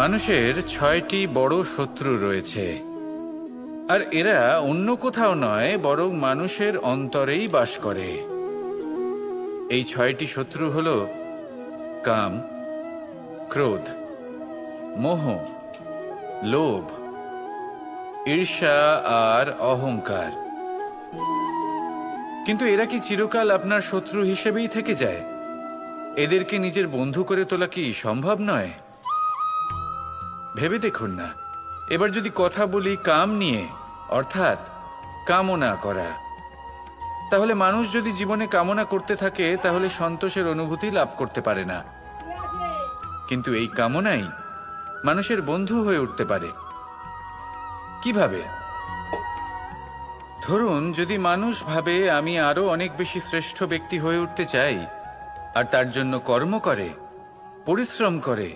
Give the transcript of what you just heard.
মানুষের ৬টি বড় শত্রু রয়েছে, আর এরা অন্য কোথাও নয় বরং মানুষের অন্তরেই বাস করে। এই ৬টি শত্রু হল কাম, ক্রোধ, মোহ, লোভ, ঈর্ষা আর অহংকার। কিন্তু এরা কি চিরকাল আপনার শত্রু হিসেবেই থেকে যায়? এদেরকে নিজের বন্ধু করে তোলা কি সম্ভব নয়? ভেবে দেখুন না। এবার যদি কথা বলি কাম নিয়ে, অর্থাৎ কামনা করা, তাহলে মানুষ যদি জীবনে কামনা করতে থাকে তাহলে সন্তোষের অনুভূতি লাভ করতে পারে না। কিন্তু এই কামনাই মানুষের বন্ধু হয়ে উঠতে পারে। কিভাবে? ধরুন, যদি মানুষ ভাবে আমি আরো অনেক বেশি শ্রেষ্ঠ ব্যক্তি হয়ে উঠতে চাই, আর তার জন্য কর্ম করে, পরিশ্রম করে,